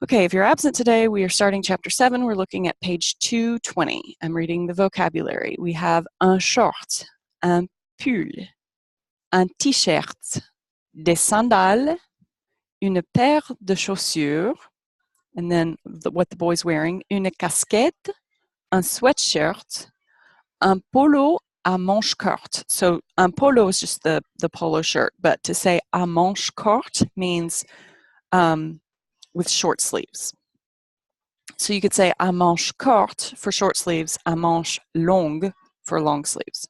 Okay, if you're absent today, we are starting chapter 7. We're looking at page 220. I'm reading the vocabulary. We have un short, un pull, un t-shirt, des sandales, une paire de chaussures, and then what the boy's wearing, une casquette, un sweatshirt, un polo à manches courtes. So un polo is just the polo shirt, but to say à manches courtes means with short sleeves. So you could say à manches courtes for short sleeves, à manches longues for long sleeves.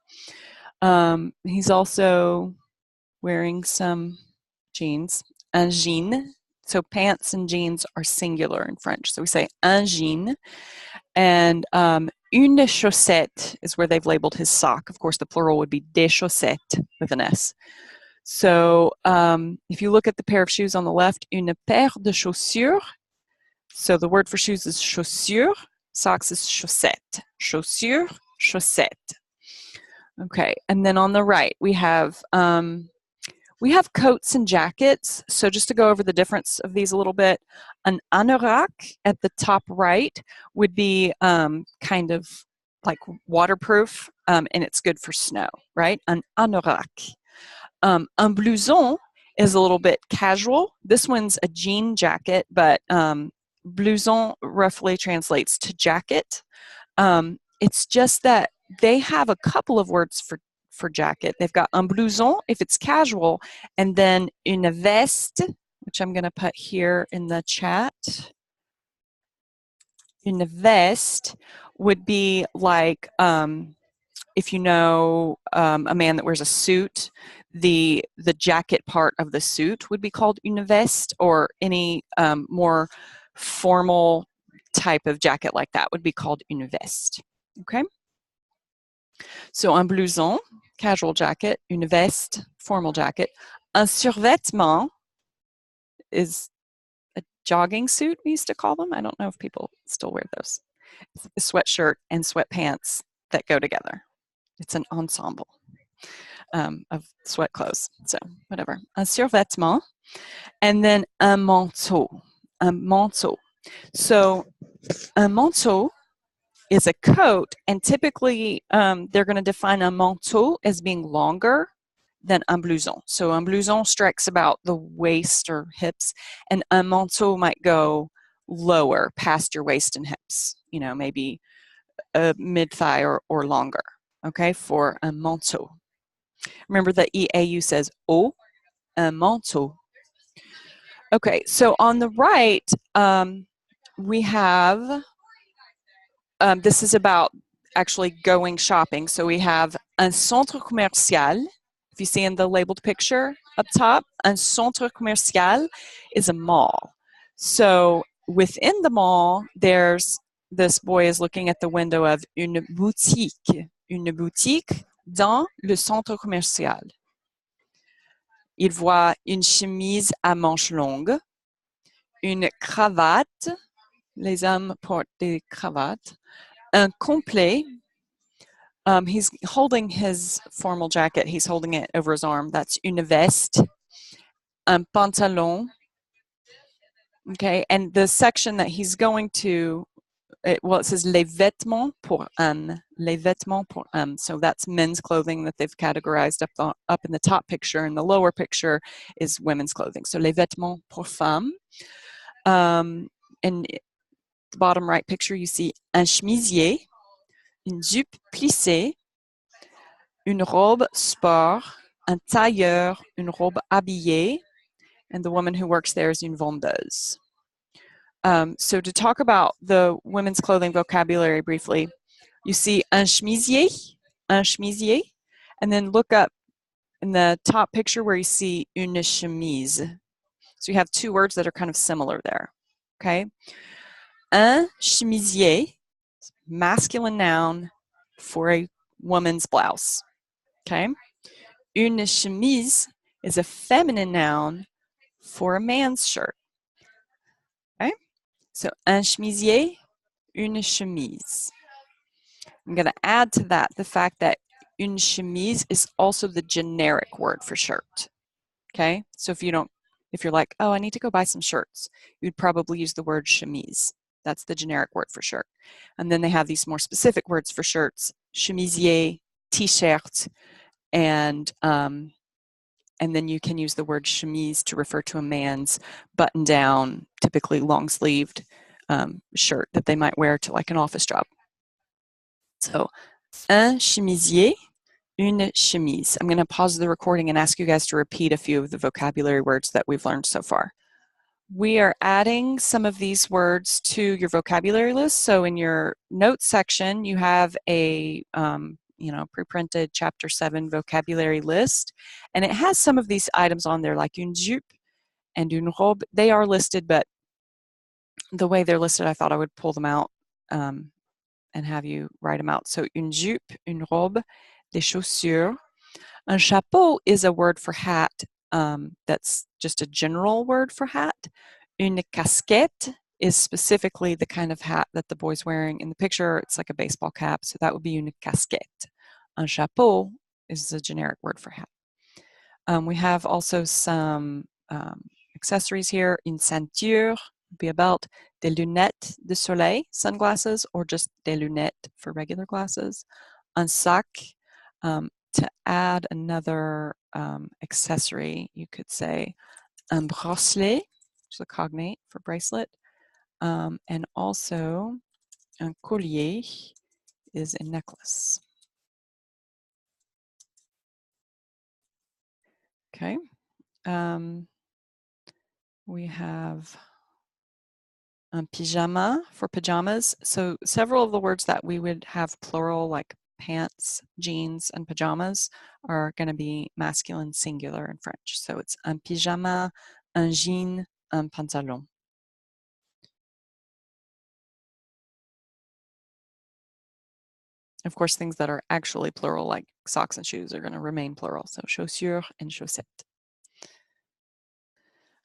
He's also wearing some jeans, un jean. So pants and jeans are singular in French. So we say un jean. And une chaussette is where they've labeled his sock. Of course, the plural would be des chaussettes with an S. So if you look at the pair of shoes on the left, une paire de chaussures. So the word for shoes is chaussure, socks is chaussette. Chaussure, chaussette. Okay, and then on the right we have coats and jackets. So just to go over the difference of these a little bit, an anorak at the top right would be kind of like waterproof, and it's good for snow, right? An anorak. Un blouson is a little bit casual. This one's a jean jacket, but blouson roughly translates to jacket. It's just that they have a couple of words for jacket. They've got un blouson if it's casual, and then une veste, which I'm going to put here in the chat. Une veste would be like, if you know a man that wears a suit, the jacket part of the suit would be called une veste, or any more formal type of jacket like that would be called une veste. Okay? So un blouson, casual jacket, une veste, formal jacket. Un survêtement is a jogging suit, we used to call them. I don't know if people still wear those. It's a sweatshirt and sweatpants that go together. It's an ensemble of sweat clothes. So whatever. Un survêtement. And then un manteau. Un manteau. So un manteau is a coat, and typically they're going to define un manteau as being longer than un blouson. So un blouson strikes about the waist or hips, and un manteau might go lower past your waist and hips, you know, maybe mid-thigh or longer, okay, for un manteau. Remember the EAU says au, un manteau. Okay, so on the right, we have, this is about actually going shopping. So we have un centre commercial. If you see in the labeled picture up top, un centre commercial is a mall. So within the mall, this boy is looking at the window of une boutique dans le centre commercial. Il voit une chemise à manches longues, une cravate, les hommes portent des cravates, un complet. He's holding his formal jacket. He's holding it over his arm. That's une veste. Un pantalon. Okay, and the section that he's going to, it says les vêtements pour hommes. Les vêtements pour hommes. So that's men's clothing that they've categorized up in the top picture, and the lower picture is women's clothing. So les vêtements pour femmes. In the bottom right picture, you see un chemisier, une jupe plissée, une robe sport, un tailleur, une robe habillée, and the woman who works there is une vendeuse. So to talk about the women's clothing vocabulary briefly, you see un chemisier, and then look up in the top picture where you see une chemise. So you have two words that are kind of similar there, okay? Un chemisier, masculine noun for a woman's blouse, okay? Une chemise is a feminine noun for a man's shirt, okay? So un chemisier, une chemise. I'm going to add to that the fact that une chemise is also the generic word for shirt, okay? So if you don't If you're like, oh, I need to go buy some shirts, you'd probably use the word chemise. That's the generic word for shirt. And then they have these more specific words for shirts, chemisier, t-shirt, and then you can use the word chemise to refer to a man's button-down, typically long-sleeved shirt that they might wear to like an office job. So, un chemisier, une chemise. I'm going to pause the recording and ask you guys to repeat a few of the vocabulary words that we've learned so far. We are adding some of these words to your vocabulary list. So in your notes section, you have a pre-printed chapter 7 vocabulary list, and it has some of these items on there like une jupe and une robe. They are listed, but the way they're listed, I thought I would pull them out and have you write them out. So une jupe, une robe, des chaussures. Un chapeau is a word for hat. That's just a general word for hat. Une casquette is specifically the kind of hat that the boy's wearing in the picture. It's like a baseball cap, so that would be une casquette. Un chapeau is a generic word for hat. We have also some accessories here. Une ceinture would be a belt. Des lunettes de soleil, sunglasses, or just des lunettes for regular glasses. Un sac. To add another accessory, you could say un bracelet, which is a cognate for bracelet, and also un collier is a necklace. Okay. We have un pyjama for pajamas. So several of the words that we would have plural, like pants, jeans, and pajamas, are going to be masculine singular in French. So it's un pyjama, un jean, un pantalon. Of course, things that are actually plural, like socks and shoes, are going to remain plural. So chaussures and chaussettes.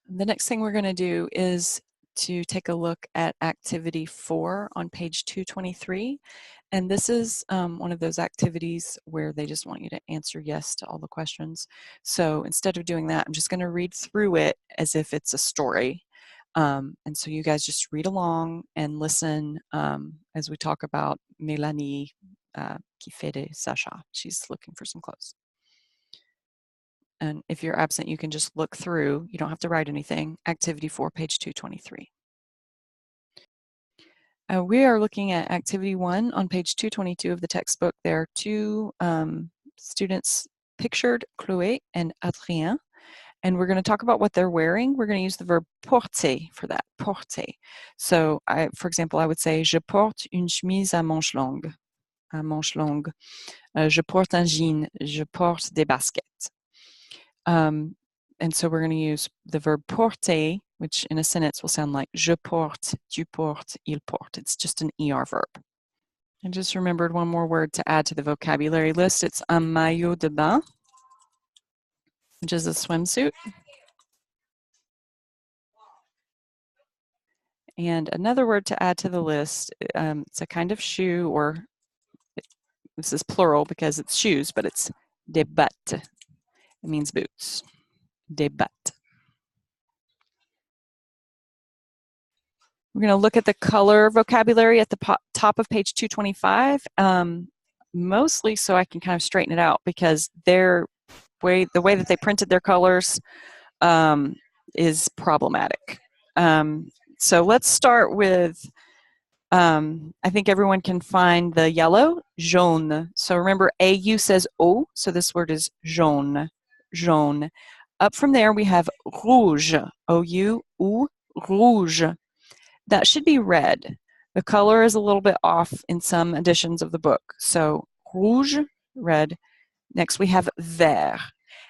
The next thing we're going to do is to take a look at activity 4 on page 223. And this is one of those activities where they just want you to answer yes to all the questions. So instead of doing that, I'm just going to read through it as if it's a story. And so you guys just read along and listen as we talk about Mélanie qui fait des achats. She's looking for some clothes. And if you're absent, you can just look through. You don't have to write anything. Activity 4, page 223. We are looking at activity 1 on page 222 of the textbook. There are two students pictured, Chloé and Adrien, and we're going to talk about what they're wearing. We're going to use the verb porter for that, porter. So, for example, I would say, je porte une chemise à manches longues. À manches longues. Je porte un jean. Je porte des baskets. And so we're going to use the verb porter, which in a sentence will sound like je porte, tu portes, il porte. It's just an ER verb. I just remembered one more word to add to the vocabulary list. It's un maillot de bain, which is a swimsuit. And another word to add to the list, it's a kind of shoe, or this is plural because it's shoes, but it's des bottes. It means boots. Des bottes. We're going to look at the color vocabulary at the top of page 225, mostly so I can kind of straighten it out, because the way that they printed their colors is problematic. So let's start with, I think everyone can find the yellow, jaune. So remember, AU says O, so this word is jaune, jaune. Up from there, we have rouge, O-U, ou, rouge. That should be red. The color is a little bit off in some editions of the book. So rouge, red. Next we have vert.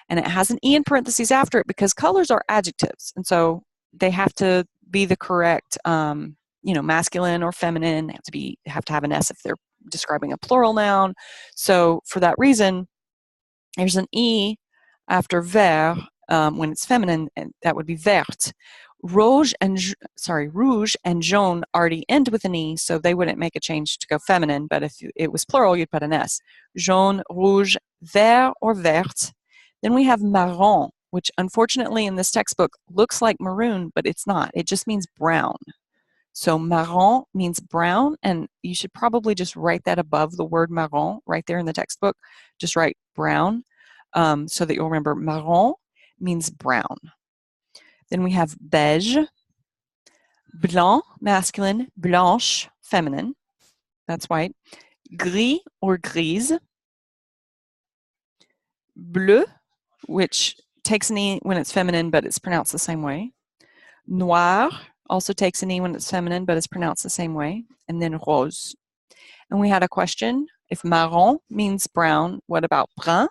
And it has an E in parentheses after it because colors are adjectives. And so they have to be the correct, masculine or feminine. They have to have an S if they're describing a plural noun. So for that reason, there's an E after vert when it's feminine, and that would be verte. Rouge and jaune already end with an E, so they wouldn't make a change to go feminine, but if it was plural, you'd put an S. Jaune, rouge, vert, or verte. Then we have marron. which unfortunately in this textbook looks like maroon, but it's not. It just means brown. So marron means brown, and you should probably just write that above the word marron right there in the textbook. Just write brown so that you'll remember marron means brown. Then we have beige, blanc, masculine, blanche, feminine. That's white. Gris or grise. Bleu, which takes an E when it's feminine, but it's pronounced the same way. Noir also takes an E when it's feminine, but it's pronounced the same way. And then rose. And we had a question. If marron means brown, what about brun?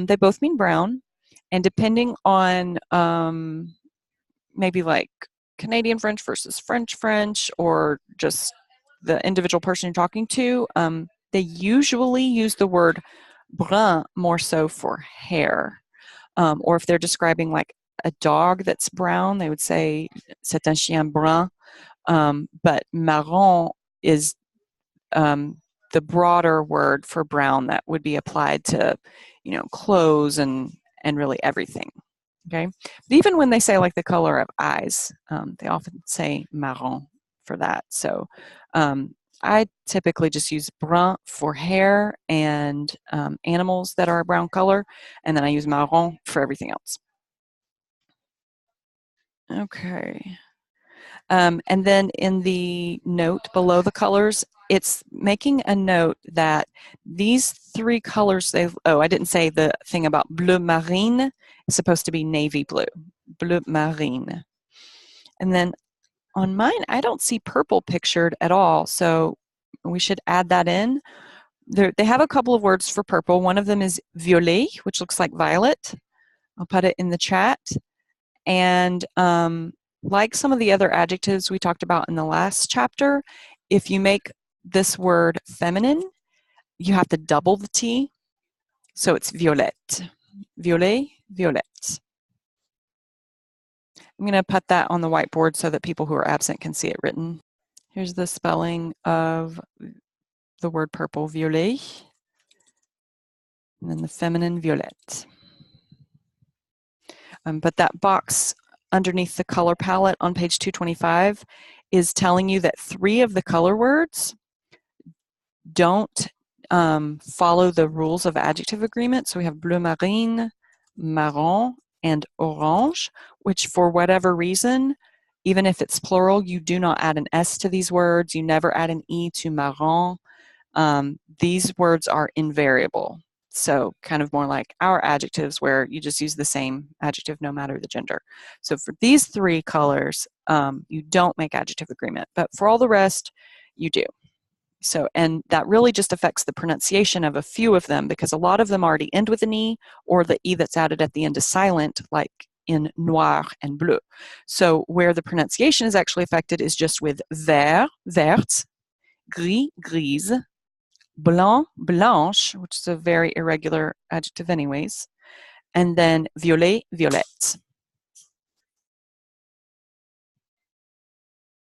They both mean brown. And depending on maybe like Canadian French versus French French, or just the individual person you're talking to, they usually use the word brun more so for hair. Or if they're describing like a dog that's brown, they would say c'est un chien brun. But marron is the broader word for brown that would be applied to, clothes and really everything. Okay, but even when they say like the color of eyes, they often say marron for that. So I typically just use brun for hair and animals that are a brown color, and then I use marron for everything else. Okay. And then in the note below the colors, it's making a note that these three colors, I didn't say the thing about bleu marine. It's supposed to be navy blue, bleu marine. And then on mine, I don't see purple pictured at all, so we should add that in. They have a couple of words for purple. One of them is violet, which looks like violet. I'll put it in the chat. And like some of the other adjectives we talked about in the last chapter, if you make this word feminine, you have to double the T. So it's violette. Violet, violette. I'm going to put that on the whiteboard so that people who are absent can see it written. Here's the spelling of the word purple, violet, and then the feminine violette. But that box underneath the color palette on page 225 is telling you that 3 of the color words don't follow the rules of adjective agreement. So we have bleu marine, marron, and orange, which for whatever reason, even if it's plural, you do not add an S to these words. You never add an E to marron. These words are invariable. So kind of more like our adjectives where you just use the same adjective no matter the gender. So for these 3 colors, you don't make adjective agreement, but for all the rest, you do. So, and that really just affects the pronunciation of a few of them because a lot of them already end with an E, or the E that's added at the end is silent, like in noir and bleu. So where the pronunciation is actually affected is just with vert, verte, gris, grise, blanc, blanche, which is a very irregular adjective anyways, and then violet, violette.